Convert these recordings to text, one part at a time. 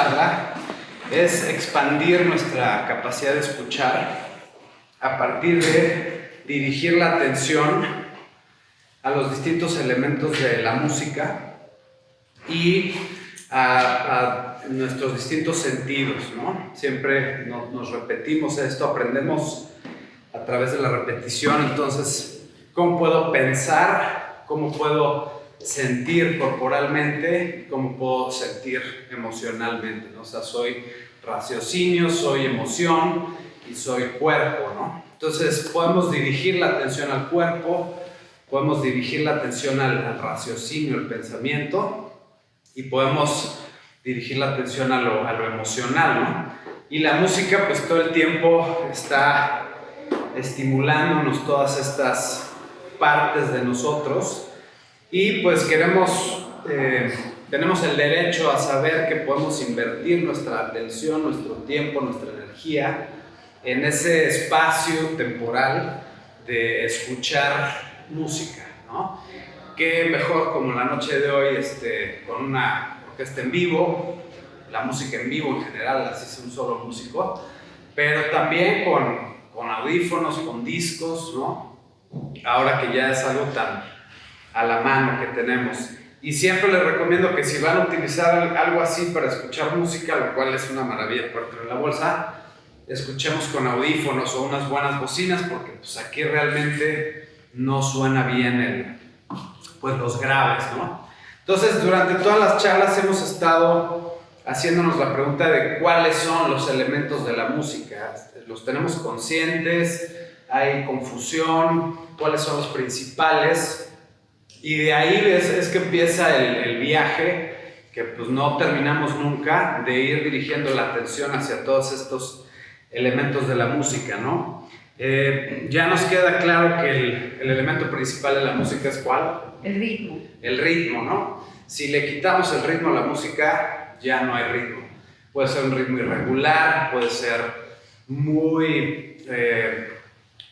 charla es expandir nuestra capacidad de escuchar a partir de dirigir la atención a los distintos elementos de la música y a nuestros distintos sentidos, ¿no? Siempre nos repetimos esto, aprendemos a través de la repetición. Entonces, ¿cómo puedo pensar? ¿Cómo puedo sentir corporalmente? ¿Cómo puedo sentir emocionalmente, ¿no? O sea, soy raciocinio, soy emoción y soy cuerpo, ¿no? Entonces, podemos dirigir la atención al cuerpo, podemos dirigir la atención al raciocinio, al pensamiento, y podemos dirigir la atención a lo emocional, ¿no? Y la música, pues todo el tiempo está estimulándonos todas estas partes de nosotros, y pues tenemos el derecho a saber que podemos invertir nuestra atención, nuestro tiempo, nuestra energía en ese espacio temporal de escuchar música, ¿no? Qué mejor como la noche de hoy con una orquesta en vivo, la música en vivo en general, así es un solo músico, pero también con audífonos, con discos, ¿no? Ahora que ya es algo tan a la mano que tenemos. Y siempre les recomiendo que si van a utilizar algo así para escuchar música, lo cual es una maravilla para tener en la bolsa, escuchemos con audífonos o unas buenas bocinas, porque pues aquí realmente no suena bien los graves, ¿no? Entonces, durante todas las charlas hemos estado haciéndonos la pregunta de cuáles son los elementos de la música. ¿Los tenemos conscientes? ¿Hay confusión? ¿Cuáles son los principales? Y de ahí es que empieza el viaje, que pues no terminamos nunca, de ir dirigiendo la atención hacia todos estos elementos de la música, ¿no? Ya nos queda claro que el elemento principal de la música es ¿cuál? El ritmo. El ritmo, ¿no? Si le quitamos el ritmo a la música, ya no hay ritmo. Puede ser un ritmo irregular, puede ser muy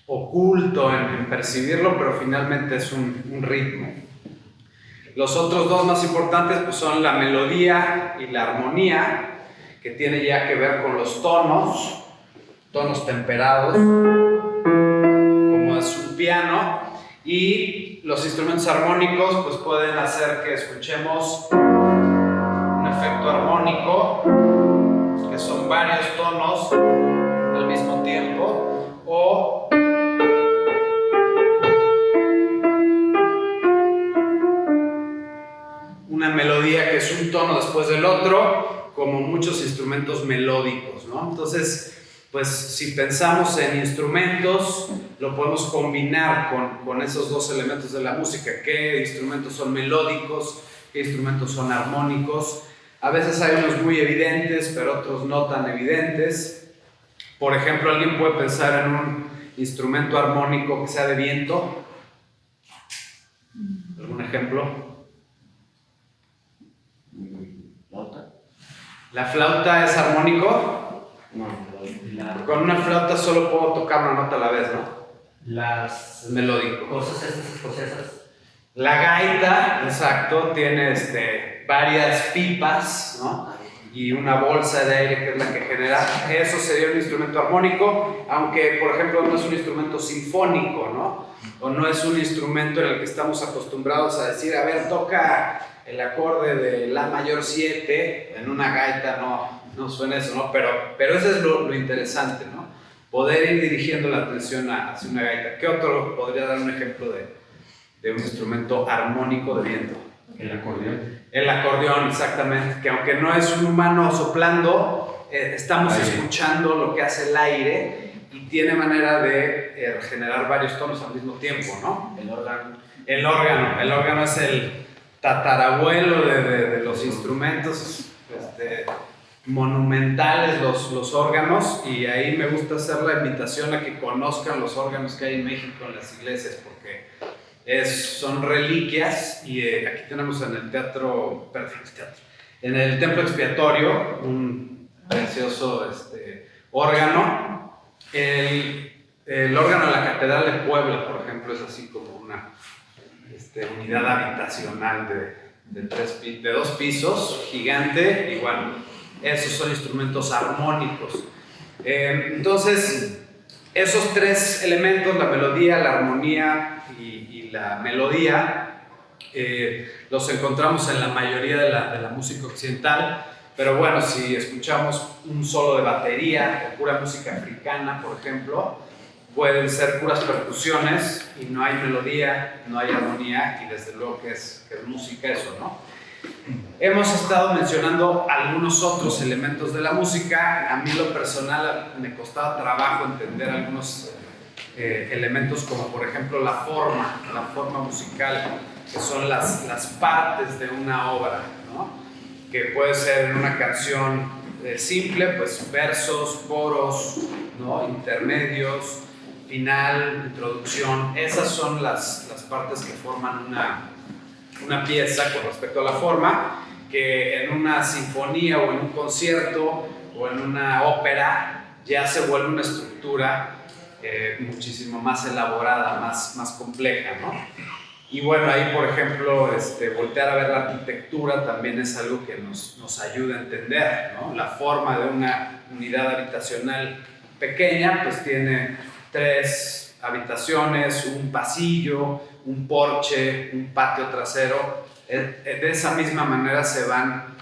oculto en percibirlo, pero finalmente es un ritmo. Los otros dos más importantes pues son la melodía y la armonía, que tiene ya que ver con los tonos temperados, como es un piano, y los instrumentos armónicos pues pueden hacer que escuchemos un efecto armónico, que son varios tonos al mismo tiempo, o una melodía que es un tono después del otro, como muchos instrumentos melódicos, ¿no? Entonces, pues si pensamos en instrumentos, lo podemos combinar con esos dos elementos de la música. ¿Qué instrumentos son melódicos? ¿Qué instrumentos son armónicos? A veces hay unos muy evidentes, pero otros no tan evidentes. Por ejemplo, alguien puede pensar en un instrumento armónico que sea de viento. ¿Algún ejemplo? ¿Flauta? ¿La flauta es armónico? No. Con una flauta solo puedo tocar una nota a la vez, ¿no? Las Es melódico. cosas estas escocesas. La gaita, exacto, tiene varias pipas, ¿no? Y una bolsa de aire que es la que genera. Eso sería un instrumento armónico, aunque, por ejemplo, no es un instrumento sinfónico, ¿no? O no es un instrumento en el que estamos acostumbrados a decir, a ver, toca el acorde de La mayor 7, en una gaita no suena eso, ¿no? Pero eso es lo interesante, ¿no? Poder ir dirigiendo la atención hacia una gaita. ¿Qué otro podría dar un ejemplo de un instrumento armónico de viento? El acordeón. El acordeón, exactamente, que aunque no es un humano soplando, estamos escuchando lo que hace el aire y tiene manera de generar varios tonos al mismo tiempo, ¿no? El órgano. El órgano es el tatarabuelo de los instrumentos monumentales, los órganos, y ahí me gusta hacer la invitación a que conozcan los órganos que hay en México en las iglesias, porque son reliquias. Y aquí tenemos en el en el templo expiatorio un precioso órgano. El órgano de la Catedral de Puebla, por ejemplo, es así como una unidad habitacional de 2 pisos, gigante, igual esos son instrumentos armónicos. Entonces, esos tres elementos, la melodía, la armonía y la melodía, los encontramos en la mayoría de la música occidental, pero bueno, si escuchamos un solo de batería o pura música africana, por ejemplo, pueden ser puras percusiones y no hay melodía, no hay armonía, y desde luego que es música eso, ¿no? Hemos estado mencionando algunos otros elementos de la música. A mí lo personal me costaba trabajo entender algunos elementos, como por ejemplo la forma musical, que son las partes de una obra, ¿no? Que puede ser en una canción simple, pues versos, coros, ¿no? Intermedios, final, introducción. Esas son las partes que forman una pieza con respecto a la forma, que en una sinfonía o en un concierto o en una ópera ya se vuelve una estructura muchísimo más elaborada, más compleja, ¿no? Y bueno, ahí por ejemplo, voltear a ver la arquitectura también es algo que nos ayuda a entender, ¿no? La forma de una unidad habitacional pequeña, pues tiene 3 habitaciones, un pasillo, un porche, un patio trasero. De esa misma manera se van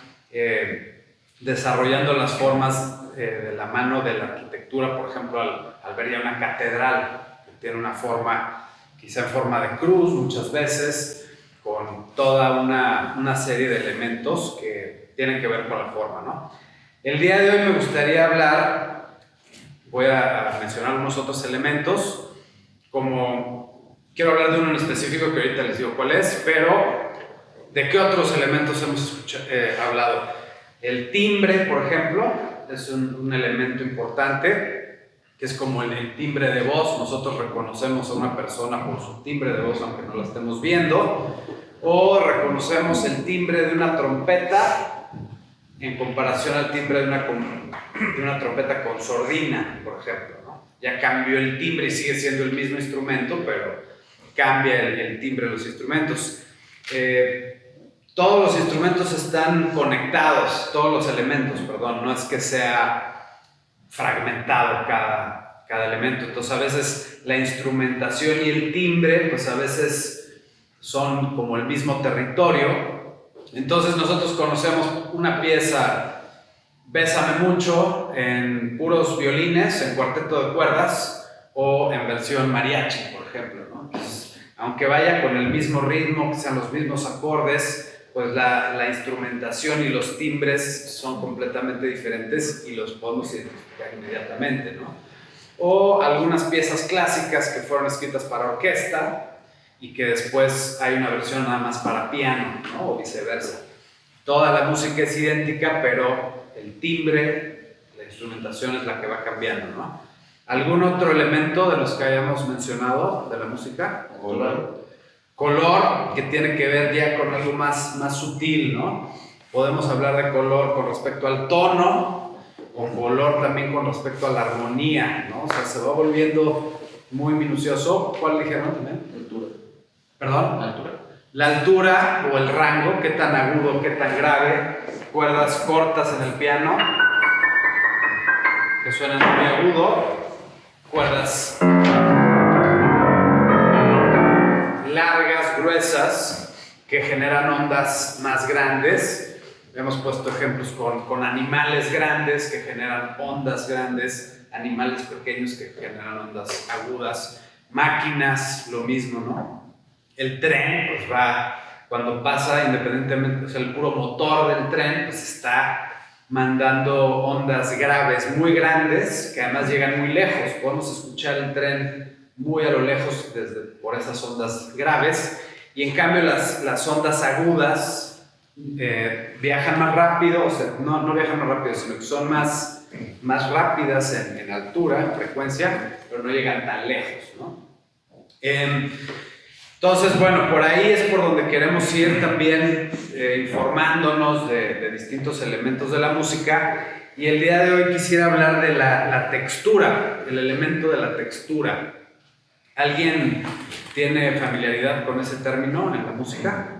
desarrollando las formas de la mano de la arquitectura. Por ejemplo, al ver ya una catedral que tiene una forma, quizá en forma de cruz muchas veces, con toda una serie de elementos que tienen que ver con la forma, ¿no? El día de hoy me gustaría hablar, voy a mencionar unos otros elementos, como quiero hablar de uno en específico que ahorita les digo cuál es, pero ¿de qué otros elementos hemos hablado? El timbre, por ejemplo, es un elemento importante, que es como el timbre de voz. Nosotros reconocemos a una persona por su timbre de voz, aunque no la estemos viendo, o reconocemos el timbre de una trompeta en comparación al timbre de una trompeta con sordina, por ejemplo, ¿no? Ya cambió el timbre y sigue siendo el mismo instrumento, pero cambia el timbre de los instrumentos. Todos los instrumentos están conectados, todos los elementos, perdón, no es que sea fragmentado cada elemento. Entonces a veces la instrumentación y el timbre, pues a veces son como el mismo territorio. Entonces nosotros conocemos una pieza, Bésame Mucho, en puros violines, en cuarteto de cuerdas o en versión mariachi, por ejemplo, ¿no? Entonces, aunque vaya con el mismo ritmo, que sean los mismos acordes, pues la instrumentación y los timbres son completamente diferentes y los podemos identificar inmediatamente, ¿no? O algunas piezas clásicas que fueron escritas para orquesta y que después hay una versión nada más para piano, ¿no? O viceversa. Toda la música es idéntica, pero el timbre, la instrumentación es la que va cambiando, ¿no? ¿Algún otro elemento de los que hayamos mencionado de la música? Color, que tiene que ver ya con algo más sutil, ¿no? Podemos hablar de color con respecto al tono, o color también con respecto a la armonía, ¿no? O sea, se va volviendo muy minucioso. ¿Cuál dijeron también? Altura. ¿Perdón? Altura. La altura o el rango, qué tan agudo, qué tan grave. Cuerdas cortas en el piano, que suenan muy agudo. Cuerdas largas, gruesas, que generan ondas más grandes. Hemos puesto ejemplos con animales grandes que generan ondas grandes, animales pequeños que generan ondas agudas, máquinas, lo mismo, ¿no? El tren, pues cuando pasa, independientemente, o sea, el puro motor del tren, pues está mandando ondas graves muy grandes, que además llegan muy lejos. Podemos escuchar el tren muy a lo lejos por esas ondas graves, y en cambio las ondas agudas viajan más rápido, o sea, no viajan más rápido, sino que son más rápidas en altura, en frecuencia, pero no llegan tan lejos, ¿no? Entonces, bueno, por ahí es por donde queremos ir también informándonos de distintos elementos de la música, y el día de hoy quisiera hablar de la textura, el elemento de la textura. ¿Alguien tiene familiaridad con ese término en la música?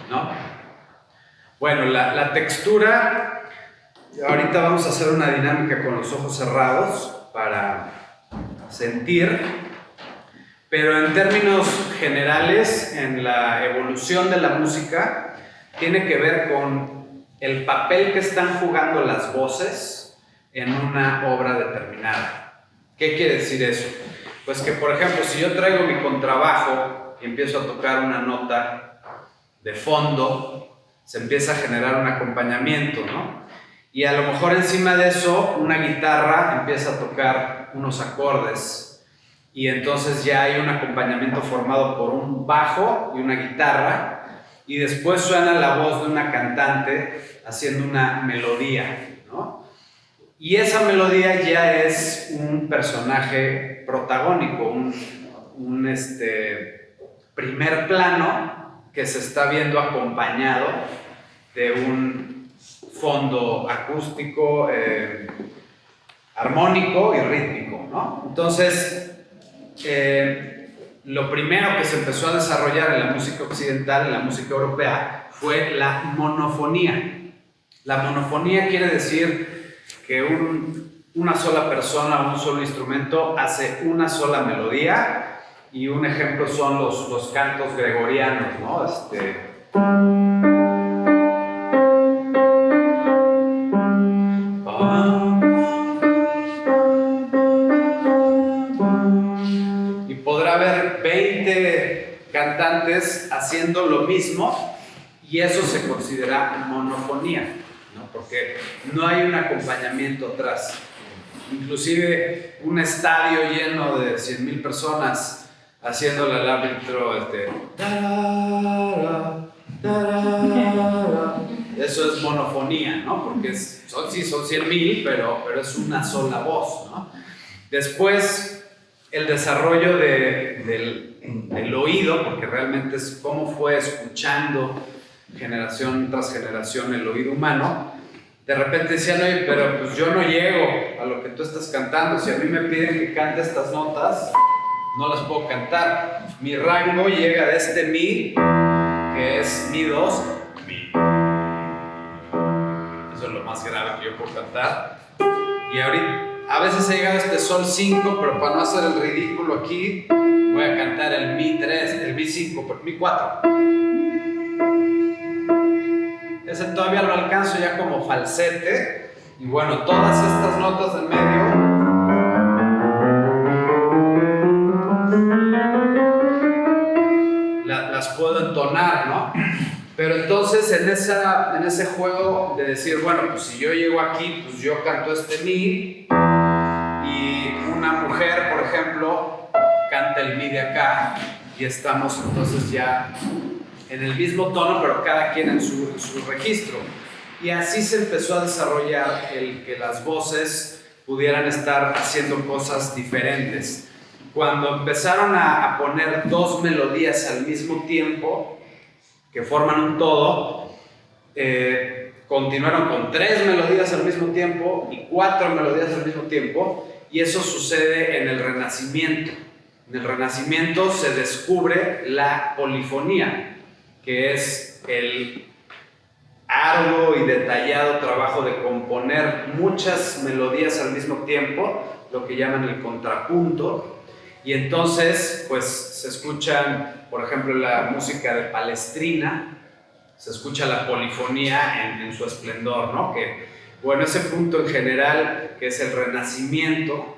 ¿No? Bueno, la textura, ahorita vamos a hacer una dinámica con los ojos cerrados para sentir, pero en términos generales, en la evolución de la música, tiene que ver con el papel que están jugando las voces en una obra determinada. ¿Qué quiere decir eso? Pues que, por ejemplo, si yo traigo mi contrabajo y empiezo a tocar una nota de fondo, se empieza a generar un acompañamiento, ¿no? Y a lo mejor encima de eso, una guitarra empieza a tocar unos acordes y entonces ya hay un acompañamiento formado por un bajo y una guitarra y después suena la voz de una cantante haciendo una melodía, ¿no? Y esa melodía ya es un personaje protagónico, un primer plano que se está viendo acompañado de un fondo acústico, armónico y rítmico, ¿no? Entonces, lo primero que se empezó a desarrollar en la música occidental, en la música europea, fue la monofonía. La monofonía quiere decir que una sola persona, un solo instrumento hace una sola melodía, y un ejemplo son los cantos gregorianos, ¿no? Y podrá haber 20 cantantes haciendo lo mismo y eso se considera monofonía, ¿no? Porque no hay un acompañamiento atrás. Inclusive un estadio lleno de 100,000 personas haciéndole al árbitro eso es monofonía, ¿no? Porque son 100,000, pero es una sola voz, ¿no? Después, el desarrollo del oído, porque realmente es cómo fue escuchando generación tras generación el oído humano. De repente decían, oye, pero pues yo no llego a lo que tú estás cantando. Si a mí me piden que cante estas notas, no las puedo cantar. Mi rango llega de este mi, que es mi 2, mi. Eso es lo más grave que yo puedo cantar. Y ahorita, a veces he llegado a este sol 5, pero para no hacer el ridículo aquí, voy a cantar el mi 3, el mi 5, mi 4. Ese todavía lo alcanzo ya como falsete. Y bueno, todas estas notas del medio las puedo entonar, ¿no? Pero entonces en ese juego de decir, bueno, pues si yo llego aquí, pues yo canto este mi, y una mujer, por ejemplo, canta el mi de acá, y estamos entonces ya en el mismo tono, pero cada quien en su registro. Y así se empezó a desarrollar el que las voces pudieran estar haciendo cosas diferentes. Cuando empezaron a poner dos melodías al mismo tiempo, que forman un todo, continuaron con 3 melodías al mismo tiempo y 4 melodías al mismo tiempo, y eso sucede en el Renacimiento. En el Renacimiento se descubre la polifonía, que es el arduo y detallado trabajo de componer muchas melodías al mismo tiempo, lo que llaman el contrapunto. Y entonces, pues, se escuchan, por ejemplo, la música de Palestrina, se escucha la polifonía en su esplendor, ¿no? Que, bueno, ese punto en general, que es el Renacimiento,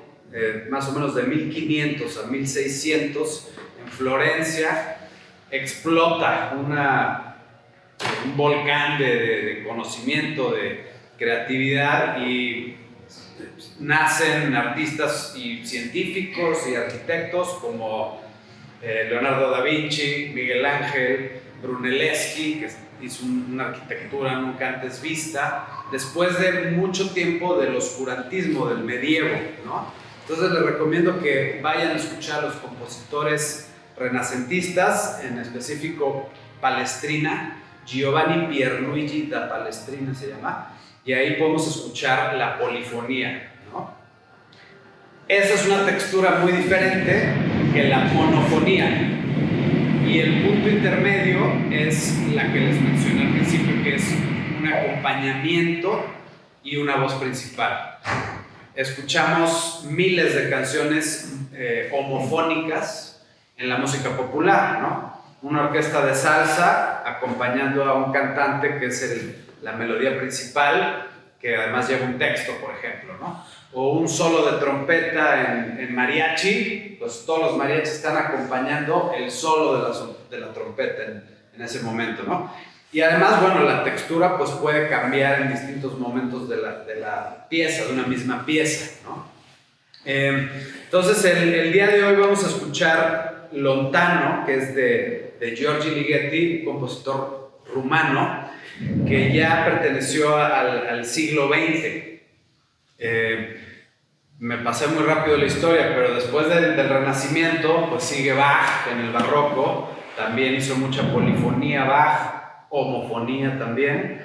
más o menos de 1500 a 1600, en Florencia, explota un volcán de conocimiento, de creatividad, y nacen artistas y científicos y arquitectos como Leonardo da Vinci, Miguel Ángel, Brunelleschi, que hizo una arquitectura nunca antes vista, después de mucho tiempo del oscurantismo, del medievo, ¿no? Entonces les recomiendo que vayan a escuchar a los compositores renacentistas, en específico Palestrina, Giovanni Pierluigi da Palestrina se llama, y ahí podemos escuchar la polifonía, ¿no? Esa es una textura muy diferente que la monofonía. Y el punto intermedio es la que les mencioné al principio, que es un acompañamiento y una voz principal. Escuchamos miles de canciones homofónicas en la música popular, ¿no? Una orquesta de salsa acompañando a un cantante que es la melodía principal, que además lleva un texto, por ejemplo, ¿no? O un solo de trompeta en mariachi, pues todos los mariachis están acompañando el solo de la trompeta en ese momento, ¿no? Y además, bueno, la textura pues puede cambiar en distintos momentos de la pieza, de una misma pieza, ¿no? Entonces, el día de hoy vamos a escuchar Lontano, que es de Giorgi Ligeti, un compositor rumano, que ya perteneció al siglo XX. Me pasé muy rápido la historia, pero después del Renacimiento, pues sigue Bach en el barroco, también hizo mucha polifonía Bach, homofonía también.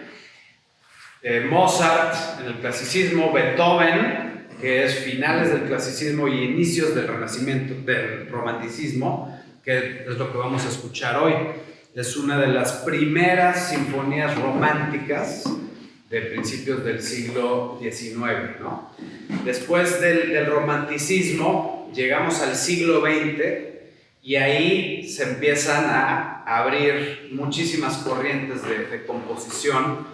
Mozart en el clasicismo, Beethoven, que es finales del clasicismo y inicios del Renacimiento, del romanticismo, que es lo que vamos a escuchar hoy. Es una de las primeras sinfonías románticas de principios del siglo XIX, ¿no? Después del romanticismo llegamos al siglo XX y ahí se empiezan a abrir muchísimas corrientes de composición,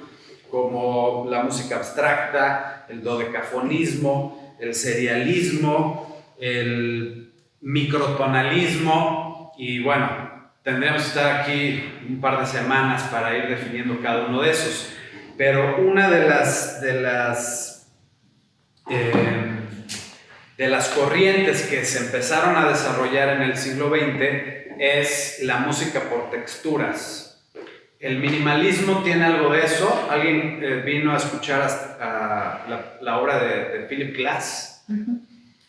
como la música abstracta, el dodecafonismo, el serialismo, el microtonalismo, y bueno, tendríamos que estar aquí un par de semanas para ir definiendo cada uno de esos. Pero una de las corrientes que se empezaron a desarrollar en el siglo XX es la música por texturas. El minimalismo tiene algo de eso. ¿Alguien vino a escuchar la obra de Philip Glass?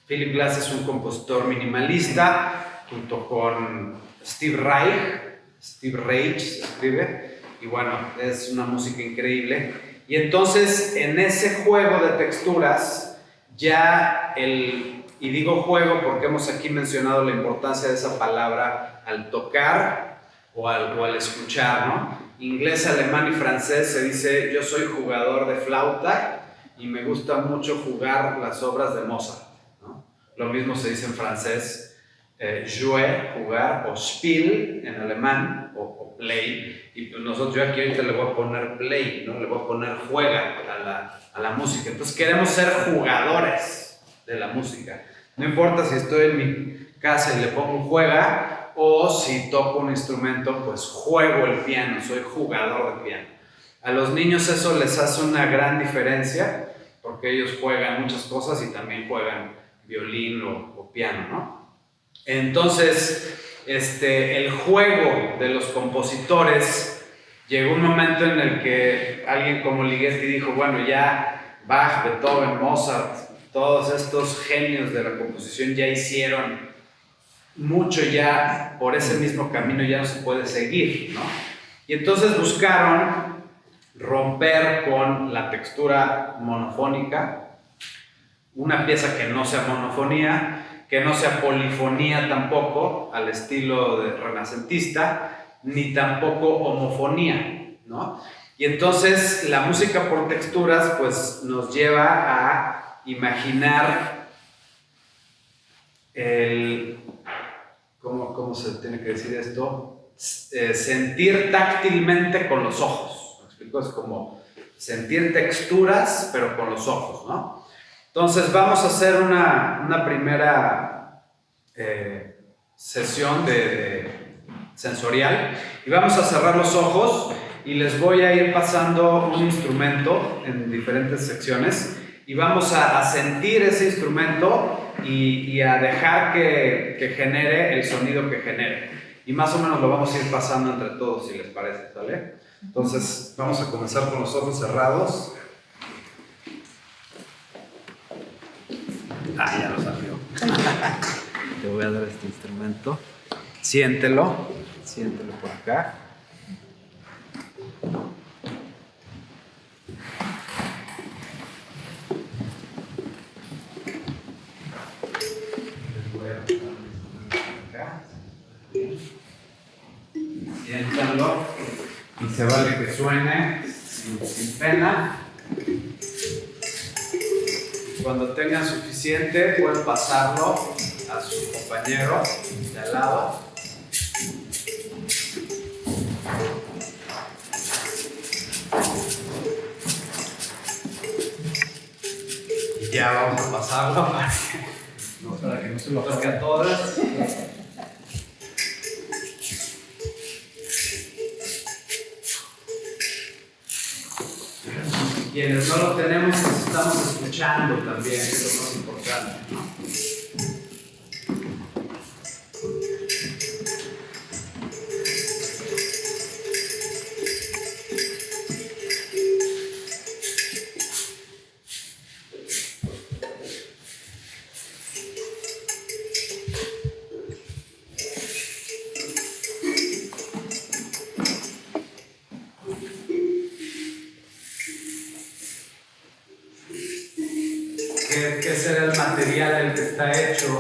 Philip Glass es un compositor minimalista, junto con Steve Reich se escribe, y bueno, es una música increíble. Y entonces, en ese juego de texturas, y digo juego porque hemos aquí mencionado la importancia de esa palabra al tocar o al escuchar, ¿no? Inglés, alemán y francés se dice: yo soy jugador de flauta y me gusta mucho jugar las obras de Mozart, ¿no? Lo mismo se dice en francés, jouer, jugar, o spiel en alemán, o play. Y pues yo aquí ahorita le voy a poner play, ¿no? Le voy a poner juega a la música. Entonces queremos ser jugadores de la música. No importa si estoy en mi casa y le pongo juega, o si toco un instrumento, pues juego el piano, soy jugador de piano. A los niños eso les hace una gran diferencia, porque ellos juegan muchas cosas y también juegan violín o piano, ¿no? Entonces, el juego de los compositores, llegó un momento en el que alguien como Ligeti dijo: bueno, ya Bach, Beethoven, Mozart, todos estos genios de la composición ya hicieron mucho, ya por ese mismo camino ya no se puede seguir, ¿no? Y entonces buscaron romper con la textura monofónica, una pieza que no sea monofonía, que no sea polifonía tampoco, al estilo de renacentista, ni tampoco homofonía, ¿no? Y entonces la música por texturas pues nos lleva a imaginar ¿cómo se tiene que decir esto? Sentir táctilmente con los ojos, ¿me explico? Es como sentir texturas pero con los ojos, ¿no? Entonces vamos a hacer una primera sesión sensorial, y vamos a cerrar los ojos y les voy a ir pasando un instrumento en diferentes secciones y vamos a sentir ese instrumento y a dejar que genere el sonido que genere, y más o menos lo vamos a ir pasando entre todos, si les parece, ¿vale? Entonces vamos a comenzar con los ojos cerrados. Ya lo salió. Te voy a dar este instrumento. Siéntelo por acá. Les voy a dar el instrumento por acá. Siéntanlo y se vale que suene sin pena. Cuando tengan suficiente, pueden pasarlo a su compañero de al lado. Y ya vamos a pasarlo para que no se lo toque a todas. Quienes no lo tenemos, nos estamos escuchando también, que es lo más importante, ¿no? ¿Qué será el material del que está hecho?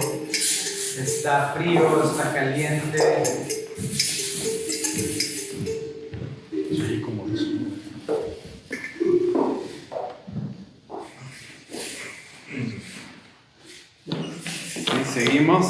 ¿Está frío? ¿Está caliente? Sí, como eso. Y seguimos.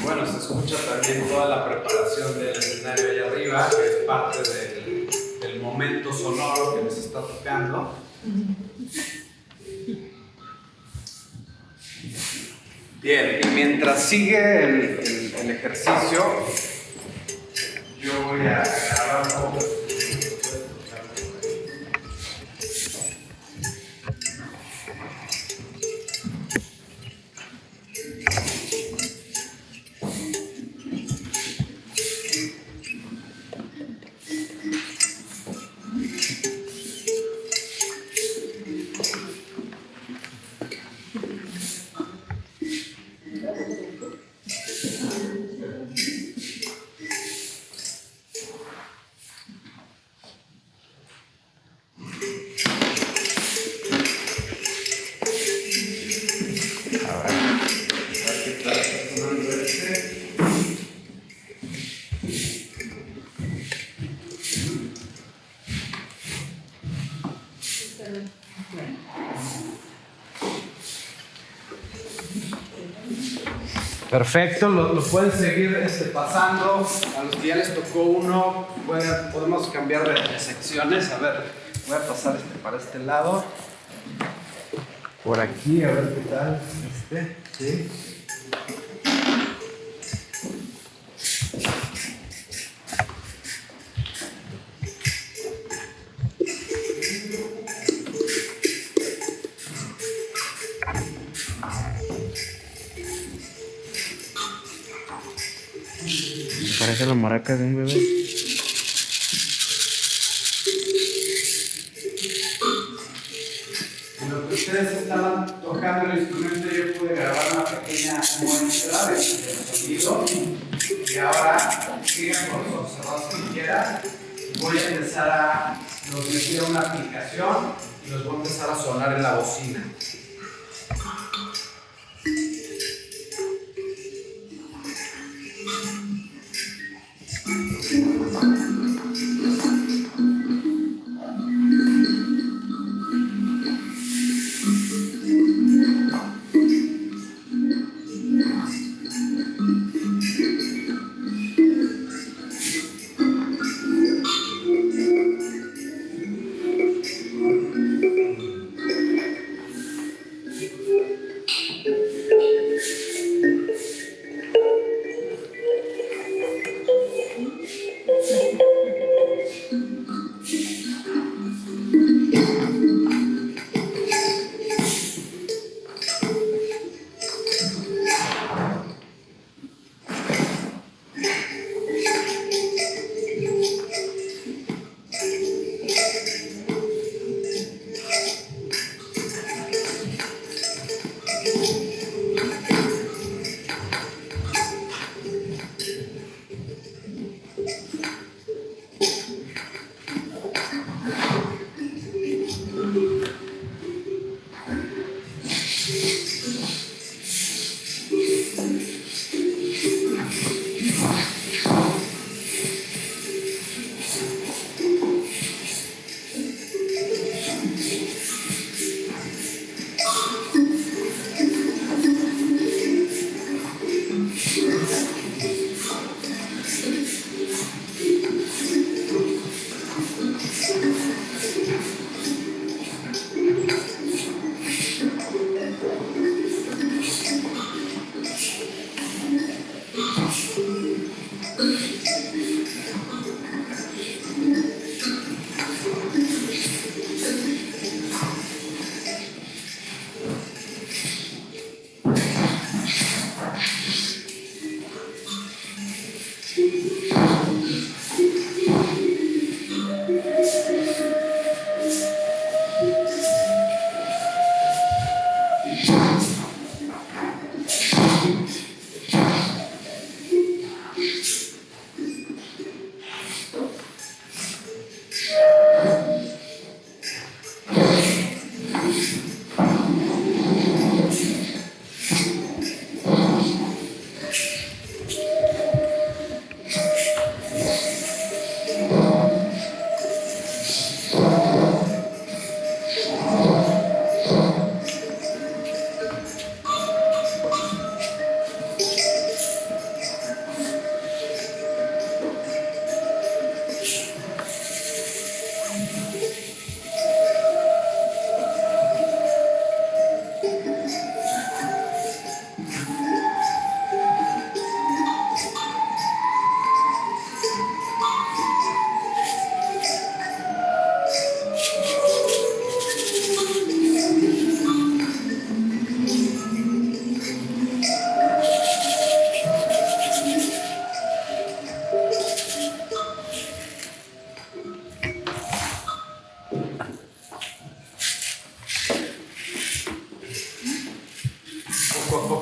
Bueno, se escucha también toda la preparación del escenario allá arriba, que es parte del momento sonoro que nos está tocando. Bien, y mientras sigue el ejercicio, yo voy a grabar un poco. Perfecto, lo pueden seguir pasando. A los que ya les tocó uno, podemos cambiar de secciones. A ver, voy a pasar para este lado. Por aquí, a ver qué tal. Sí. Parece la maraca de un bebé. En lo que ustedes estaban tocando el instrumento, yo pude grabar una pequeña muestra del sonido. Y ahora, sigan con los ojos cerrados si quieran. Voy a empezar a los meter una aplicación y los voy a empezar a sonar en la bocina.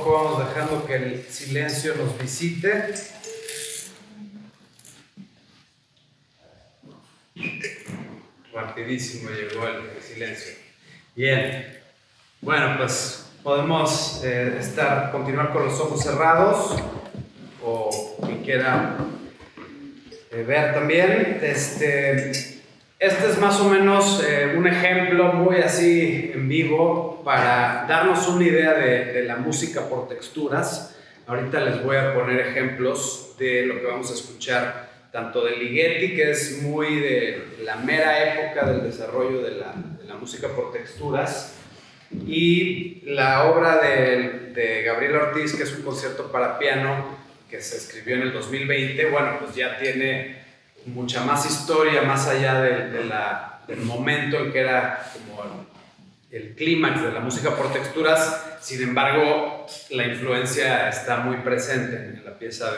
poco vamos dejando que el silencio nos visite. Rapidísimo llegó el silencio. Bien. Bueno, pues podemos continuar con los ojos cerrados, o quien quiera ver también. Este es más o menos un ejemplo muy así en vivo para darnos una idea de la música por texturas. Ahorita les voy a poner ejemplos de lo que vamos a escuchar, tanto de Ligeti, que es muy de la mera época del desarrollo de la música por texturas, y la obra de Gabriel Ortiz, que es un concierto para piano que se escribió en el 2020. Bueno, pues ya tiene mucha más historia, más allá del momento en que era como el clímax de la música por texturas. Sin embargo, la influencia está muy presente en la pieza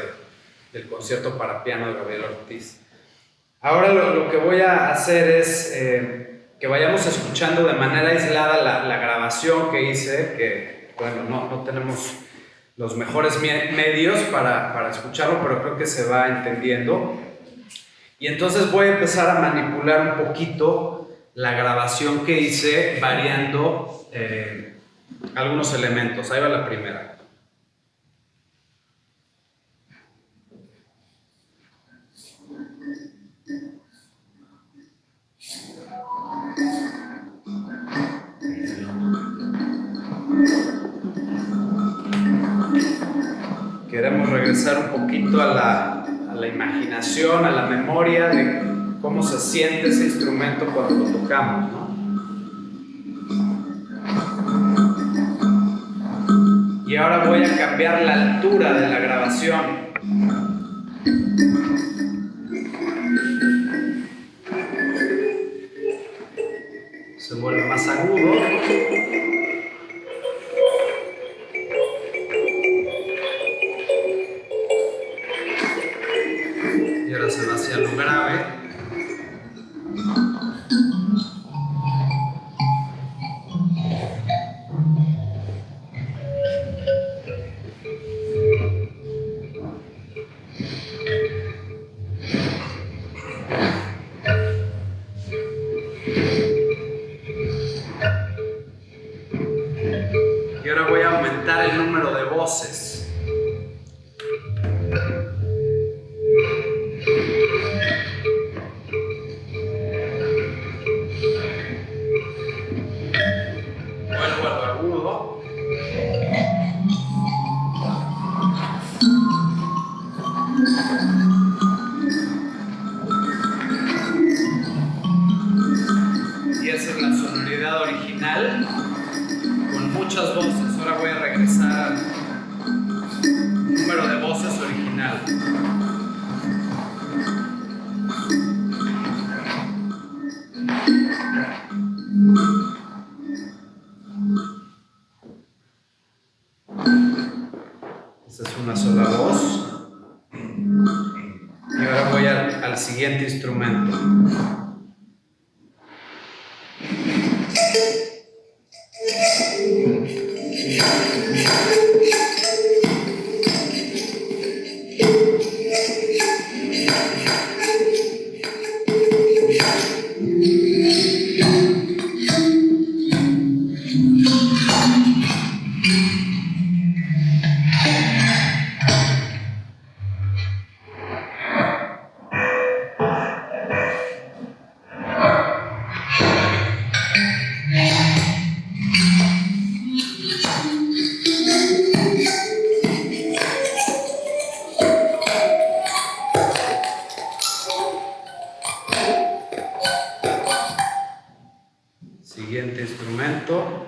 del concierto para piano de Gabriel Ortiz. Ahora lo que voy a hacer es que vayamos escuchando de manera aislada la grabación que hice, que bueno, no tenemos los mejores medios para escucharlo, pero creo que se va entendiendo. Y entonces voy a empezar a manipular un poquito la grabación que hice, variando algunos elementos. Ahí va la primera. Queremos regresar un poquito a la imaginación, a la memoria de cómo se siente ese instrumento cuando lo tocamos, ¿no? Y ahora voy a cambiar la altura de la grabación. Se vuelve más agudo. Y ahora se va hacia lo grave. Y ahora voy a aumentar el número de voces. Vuelvo al agudo. Y esa es la sonoridad original, con muchas voces. Ahora voy a regresar al número de voces original. Esta es una sola voz. Y ahora voy al siguiente instrumento. Siguiente instrumento.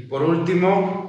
por último,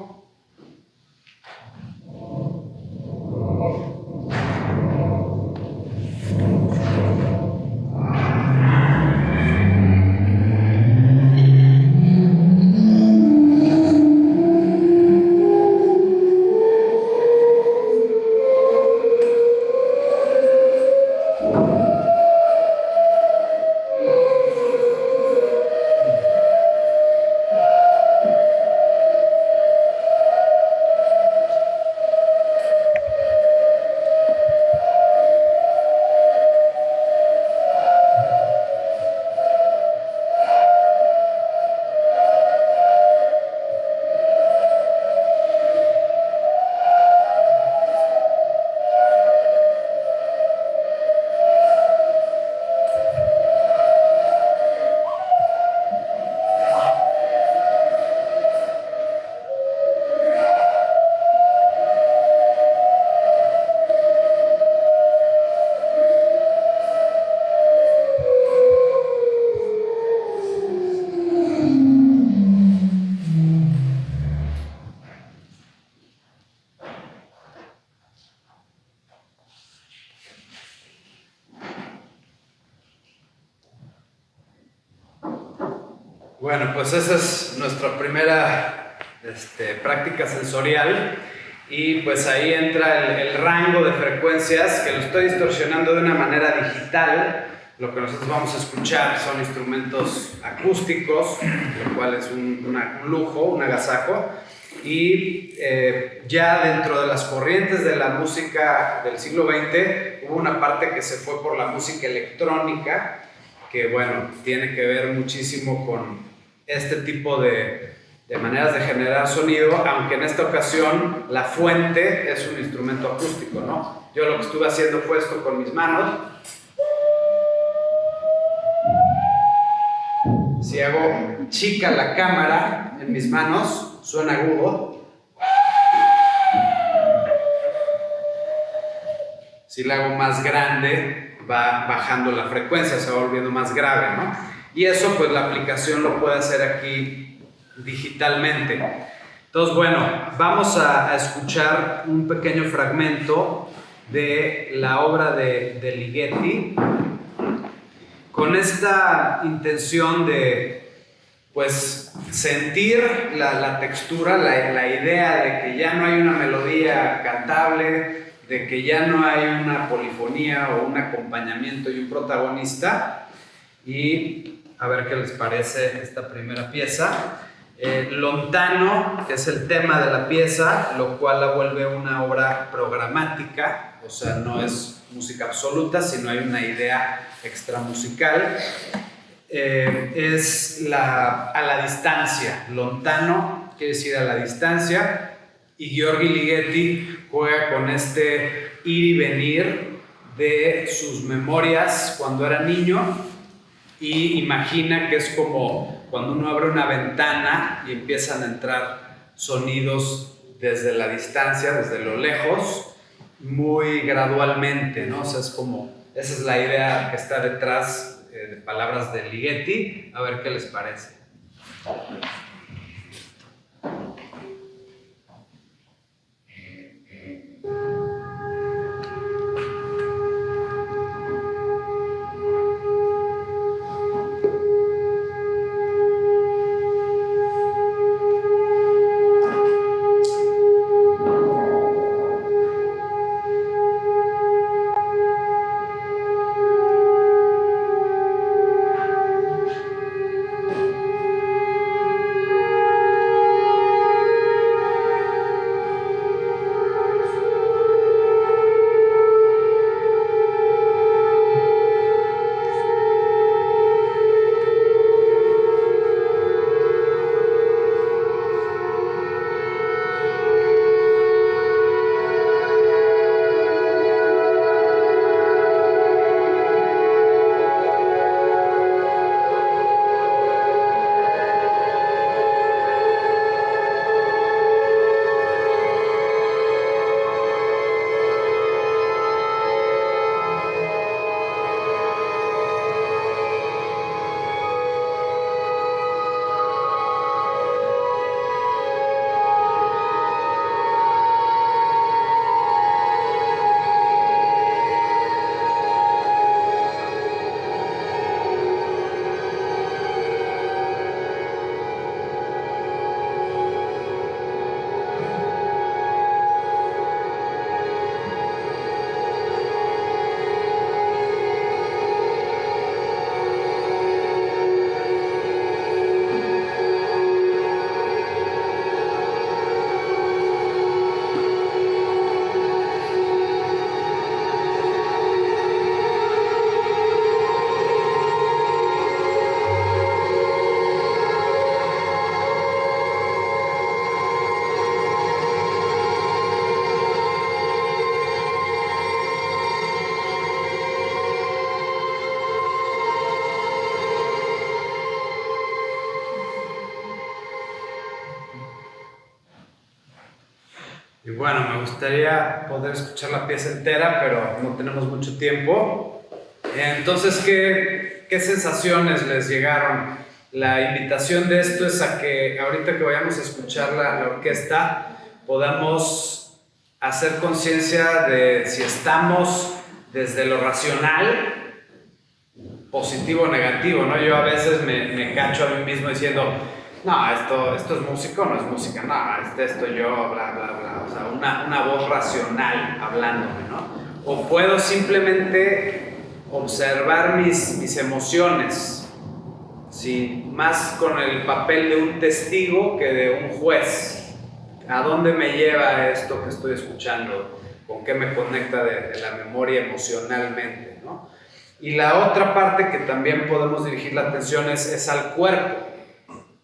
bueno, pues esa es nuestra primera práctica sensorial y pues ahí entra el rango de frecuencias que lo estoy distorsionando de una manera digital. Lo que nosotros vamos a escuchar son instrumentos acústicos, lo cual es un lujo, un agasajo. Y ya dentro de las corrientes de la música del siglo XX hubo una parte que se fue por la música electrónica, que bueno, tiene que ver muchísimo con este tipo de maneras de generar sonido, aunque en esta ocasión la fuente es un instrumento acústico, ¿no? Yo lo que estuve haciendo fue esto con mis manos. Si hago chica la cámara en mis manos, suena agudo. Si la hago más grande, va bajando la frecuencia, se va volviendo más grave, ¿no? Y eso, pues la aplicación lo puede hacer aquí digitalmente. Entonces, bueno, vamos a escuchar un pequeño fragmento de la obra de Ligeti, con esta intención de, pues, sentir la textura, la idea de que ya no hay una melodía cantable, de que ya no hay una polifonía o un acompañamiento y un protagonista. Y a ver qué les parece esta primera pieza. Lontano, que es el tema de la pieza, lo cual la vuelve una obra programática, o sea, no es música absoluta, sino hay una idea extramusical. Es a la distancia. Lontano quiere decir a la distancia, y György Ligeti juega con este ir y venir de sus memorias cuando era niño, y imagina que es como cuando uno abre una ventana y empiezan a entrar sonidos desde la distancia, desde lo lejos, muy gradualmente, ¿no? O sea, es como, esa es la idea que está detrás de palabras de Ligeti. A ver qué les parece. Y bueno, me gustaría poder escuchar la pieza entera, pero no tenemos mucho tiempo. Entonces, ¿qué sensaciones les llegaron? La invitación de esto es a que ahorita que vayamos a escuchar la orquesta, podamos hacer conciencia de si estamos desde lo racional, positivo o negativo, ¿no? Yo a veces me cacho a mí mismo diciendo, no, esto es música o no es música, no, esto yo, bla, bla, bla, o sea, una voz racional hablándome, ¿no? O puedo simplemente observar mis emociones, ¿sí? Más con el papel de un testigo que de un juez. ¿A dónde me lleva esto que estoy escuchando? ¿Con qué me conecta de la memoria emocionalmente, ¿no? Y la otra parte que también podemos dirigir la atención es al cuerpo.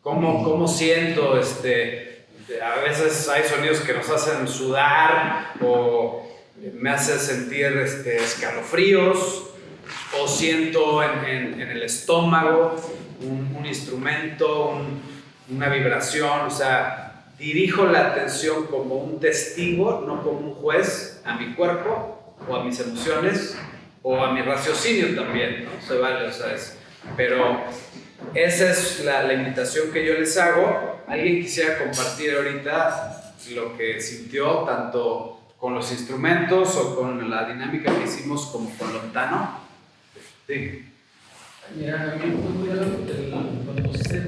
¿Cómo siento? A veces hay sonidos que nos hacen sudar o me hace sentir escalofríos, o siento en el estómago un instrumento, una vibración, o sea, dirijo la atención como un testigo, no como un juez, a mi cuerpo o a mis emociones o a mi raciocinio también, ¿no? Se vale, o sea, pero esa es la invitación que yo les hago. ¿Alguien quisiera compartir ahorita lo que sintió tanto con los instrumentos o con la dinámica que hicimos como con Lontano? Sí. Mira, a mí cuando pusiste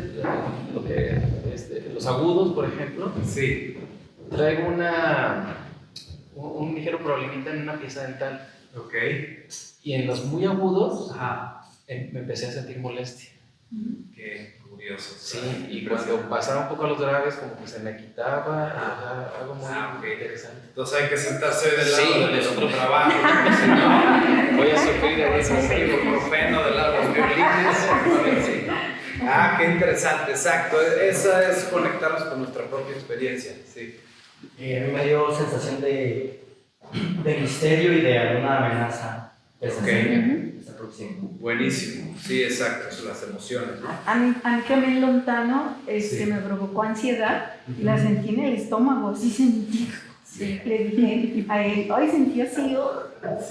los agudos, por ejemplo, Sí. traigo un ligero problemita en una pieza dental. Ok. Y en los muy agudos Ajá. me empecé a sentir molestia. Qué curioso. Sí, y cuando pasaba un poco a los graves, como que se me quitaba, algo muy ok. interesante. Entonces hay que sentarse del lado Sí, del del otro otro. trabajo. Si no, Voy a sufrir de eso. ibuprofeno del lado de los violines. Sí. Ah, qué interesante, exacto. Esa es conectarnos con nuestra propia experiencia. Sí. A mí me dio sensación de misterio y de alguna amenaza. Ok. Está próximo. Buenísimo. Sí, exacto. Son las emociones, ¿no? A mí también Lontano Sí. me provocó ansiedad y la sentí en el estómago, así sentí. Sí. Le dije a él, ay, sentí así,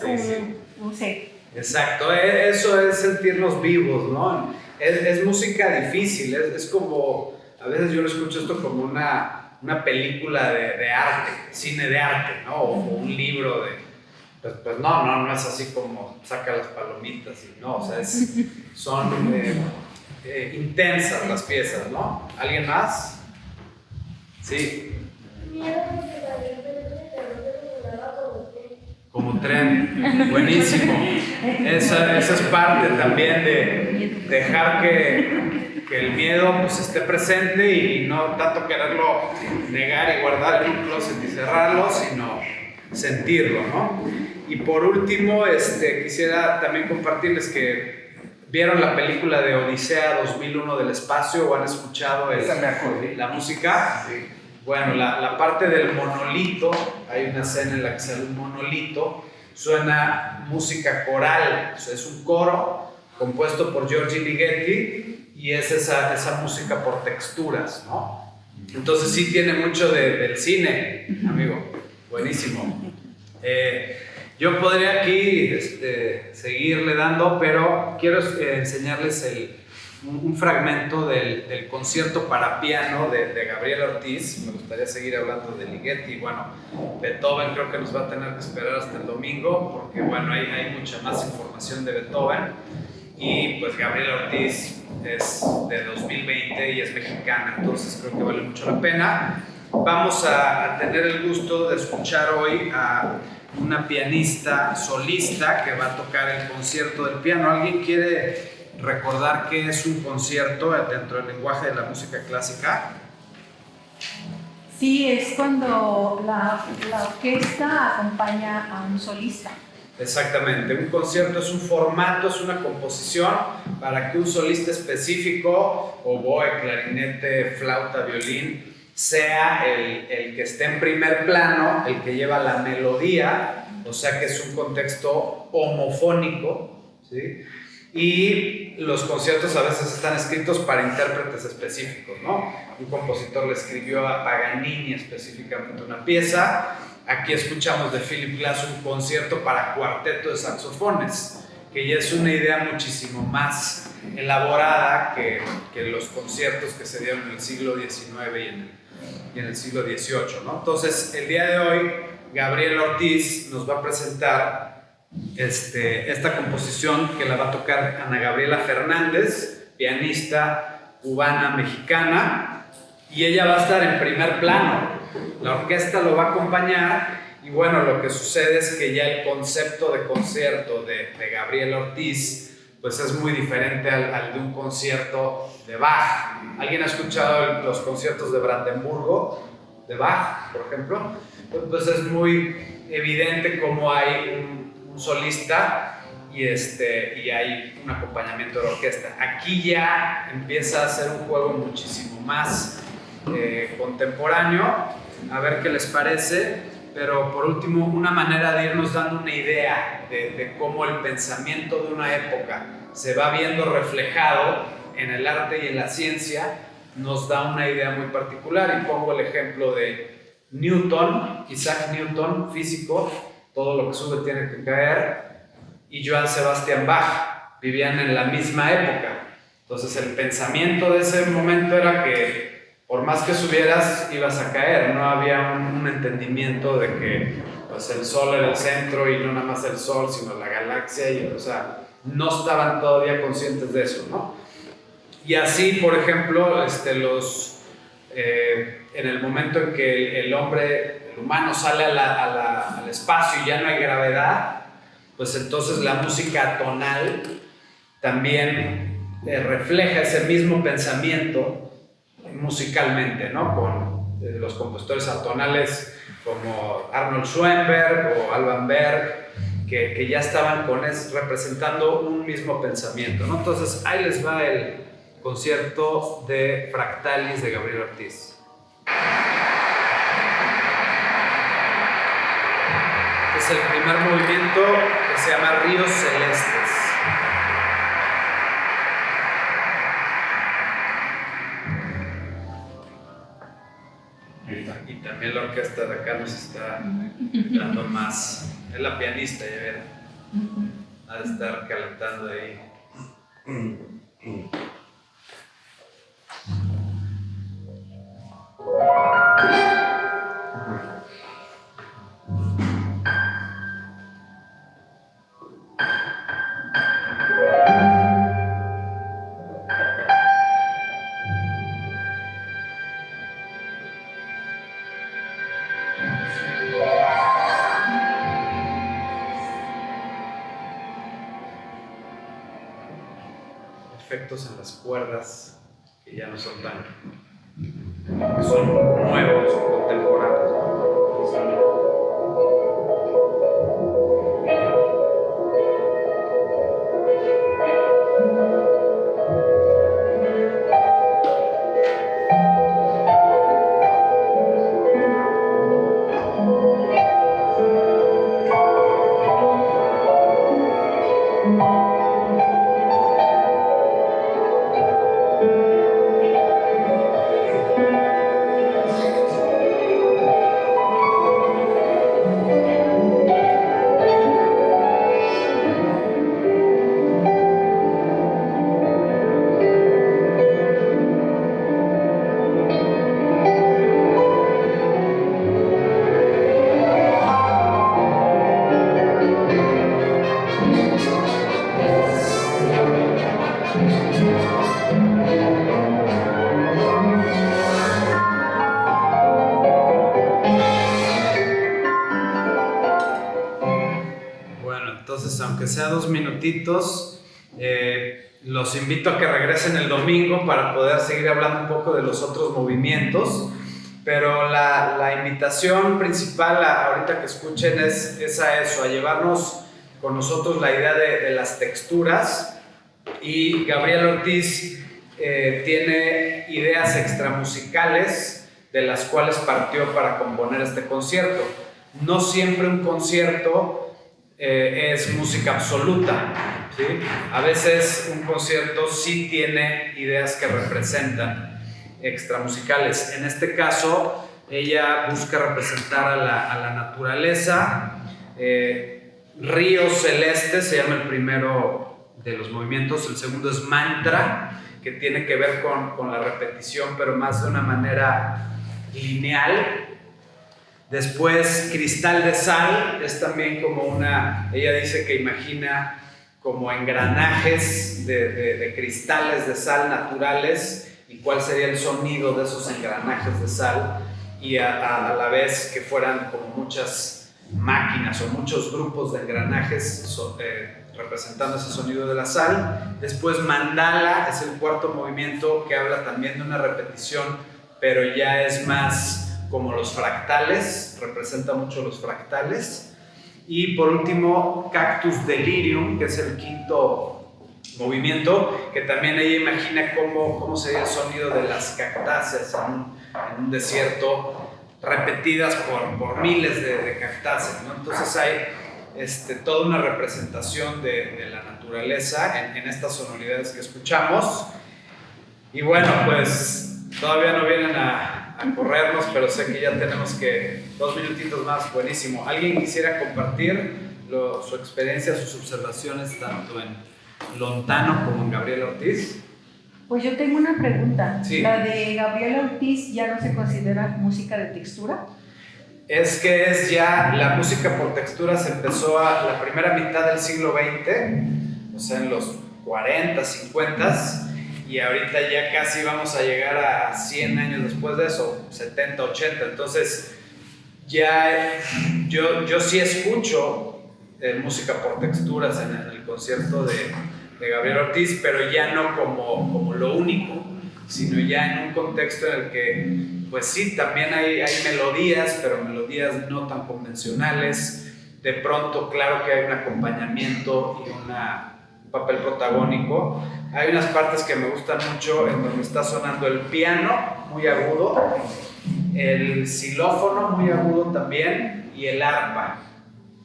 Sí. no sé. Exacto. Eso es sentirnos vivos, ¿no? Es música difícil. Es como, a veces yo lo escucho esto como una película de arte, cine de arte, ¿no? O un libro de... Pues no es así como saca las palomitas y no, o sea, son intensas las piezas, ¿no? ¿Alguien más? Sí. Como tren, buenísimo. Esa es parte también de dejar que el miedo pues esté presente y no tanto quererlo negar y guardar en un closet y cerrarlo, sino sentirlo, ¿no? Y por último, quisiera también compartirles que vieron la película de Odisea 2001 del espacio o han escuchado la música. Sí. Bueno, la parte del monolito, hay una escena en la que sale un monolito, suena música coral, o sea, es un coro compuesto por Giorgi Ligeti y es esa música por texturas, ¿no? Entonces sí tiene mucho del cine, amigo, buenísimo. Yo podría aquí seguirle dando, pero quiero enseñarles un fragmento del concierto para piano de Gabriel Ortiz. Me gustaría seguir hablando de Ligeti. Bueno, Beethoven creo que nos va a tener que esperar hasta el domingo, porque bueno, hay mucha más información de Beethoven. Y pues Gabriel Ortiz es de 2020 y es mexicana, entonces creo que vale mucho la pena. Vamos a tener el gusto de escuchar hoy a una pianista solista que va a tocar el concierto del piano. ¿Alguien quiere recordar qué es un concierto dentro del lenguaje de la música clásica? Sí, es cuando la orquesta acompaña a un solista. Exactamente, un concierto es un formato, es una composición para que un solista específico, oboe, clarinete, flauta, violín, sea el que esté en primer plano, el que lleva la melodía, o sea que es un contexto homofónico, ¿sí? Y los conciertos a veces están escritos para intérpretes específicos, ¿no? Un compositor le escribió a Paganini específicamente una pieza. Aquí escuchamos de Philip Glass un concierto para cuarteto de saxofones, que ya es una idea muchísimo más elaborada que los conciertos que se dieron en el siglo XIX y en el siglo XVIII, ¿no? Entonces, el día de hoy, Gabriel Ortiz nos va a presentar esta composición que la va a tocar Ana Gabriela Fernández, pianista cubana mexicana, y ella va a estar en primer plano. La orquesta lo va a acompañar y bueno, lo que sucede es que ya el concepto de concierto de Gabriel Ortiz pues es muy diferente al de un concierto de Bach. ¿Alguien ha escuchado los conciertos de Brandenburgo de Bach, por ejemplo? Pues es muy evidente cómo hay un solista y hay un acompañamiento de la orquesta. Aquí ya empieza a ser un juego muchísimo más contemporáneo, a ver qué les parece, pero por último, una manera de irnos dando una idea de cómo el pensamiento de una época se va viendo reflejado en el arte y en la ciencia, nos da una idea muy particular. Y pongo el ejemplo de Newton, Isaac Newton, físico, todo lo que sube tiene que caer, y Johann Sebastian Bach, vivían en la misma época. Entonces el pensamiento de ese momento era que por más que subieras ibas a caer, no había un entendimiento de que pues, el Sol era el centro y no nada más el Sol, sino la galaxia, o sea, no estaban todavía conscientes de eso, ¿no? Y así, por ejemplo, en el momento en que el humano sale al espacio y ya no hay gravedad, pues entonces la música atonal también refleja ese mismo pensamiento musicalmente, ¿no? Con los compositores atonales como Arnold Schoenberg o Alban Berg, que ya estaban representando un mismo pensamiento, ¿no? Entonces ahí les va el concierto de Fractalis de Gabriel Ortiz. Es el primer movimiento que se llama Ríos Celestes. Y también la orquesta de acá nos está dando más. Es la pianista, ya ven. Ha de estar calentando ahí. Efectos en las cuerdas que ya no son son nuevos, son contemporáneos. Aunque sea 2 minutitos, los invito a que regresen el domingo para poder seguir hablando un poco de los otros movimientos, pero la invitación principal ahorita que escuchen es a eso, a llevarnos con nosotros la idea de las texturas. Y Gabriel Ortiz tiene ideas extramusicales de las cuales partió para componer este concierto. No siempre un concierto es música absoluta. ¿sí? A veces un concierto sí tiene ideas que representan extramusicales. En este caso, ella busca representar a la naturaleza. Río Celeste se llama el primero de los movimientos, el segundo es Mantra, que tiene que ver con la repetición, pero más de una manera lineal. Después, Cristal de Sal, es también como ella dice que imagina como engranajes de cristales de sal naturales y cuál sería el sonido de esos engranajes de sal, y a la vez que fueran como muchas máquinas o muchos grupos de engranajes representando ese sonido de la sal. Después Mandala es el cuarto movimiento, que habla también de una repetición, pero ya es más como los fractales, representa mucho los fractales. Y por último, Cactus Delirium, que es el quinto movimiento, que también ella imagina cómo sería el sonido de las cactáceas en un desierto, repetidas por miles de cactáceas, ¿no? Entonces hay toda una representación de la naturaleza en estas sonoridades que escuchamos. Y bueno, pues todavía no vienen a corrernos, pero sé que ya tenemos 2 minutitos más. Buenísimo. ¿Alguien quisiera compartir su experiencia, sus observaciones tanto en Lontano como en Gabriela Ortiz? Pues yo tengo una pregunta. Sí. ¿La de Gabriela Ortiz ya no se considera música de textura? Es que la música por texturas empezó a la primera mitad del siglo XX, o sea, en los 40, 50, y ahorita ya casi vamos a llegar a 100 años después de eso, 70, 80. Entonces, ya yo sí escucho música por texturas en el concierto de Gabriel Ortiz, pero ya no como lo único, sino ya en un contexto en el que, pues sí, también hay melodías, pero melodías no tan convencionales. De pronto, claro que hay un acompañamiento y un papel protagónico. Hay unas partes que me gustan mucho en donde está sonando el piano muy agudo, el xilófono muy agudo también, y el arpa.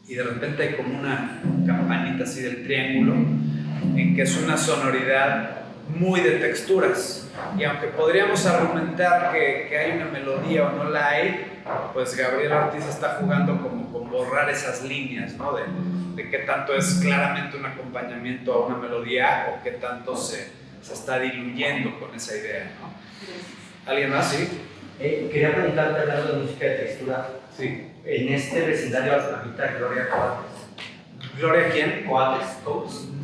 Y de repente hay como una campanita así del triángulo, en que es una sonoridad muy de texturas. Y aunque podríamos argumentar que hay una melodía o no la hay, pues Gabriel Ortiz está jugando como con borrar esas líneas, ¿no? De qué tanto es claramente un acompañamiento a una melodía o qué tanto se está diluyendo con esa idea, ¿no? ¿Alguien más? Sí. Quería preguntarte, hablando de música de textura, Sí. en este vecindario habita Gloria Coates. ¿Gloria quién? Coates.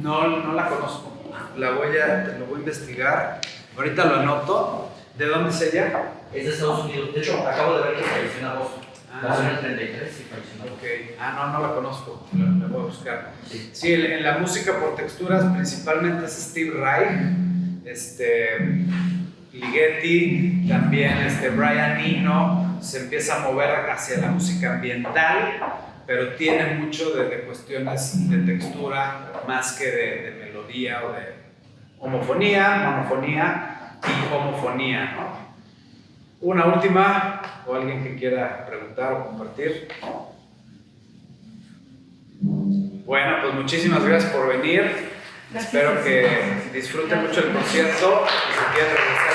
No la conozco. Lo voy a investigar. Ahorita lo anoto. ¿De dónde es ella? Es de Estados Unidos. De hecho, acabo de ver que falleció en agosto. Nació en el 33 y falleció en agosto. Ok. No la conozco. La voy a buscar. Sí, en la música por texturas principalmente es Steve Reich, Ligeti, también Brian Eno. Se empieza a mover hacia la música ambiental, pero tiene mucho de cuestiones de textura más que de melodía o de homofonía, monofonía y homofonía, ¿no? Una última, o alguien que quiera preguntar o compartir. Bueno, pues muchísimas gracias por venir. Gracias. Espero que disfruten mucho el concierto y si quieren regresar.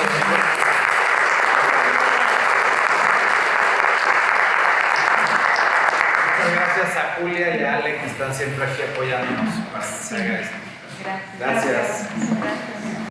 Muchas gracias a Julia y a Ale, que están siempre aquí apoyándonos para que se haga esto. Gracias. Gracias. Gracias.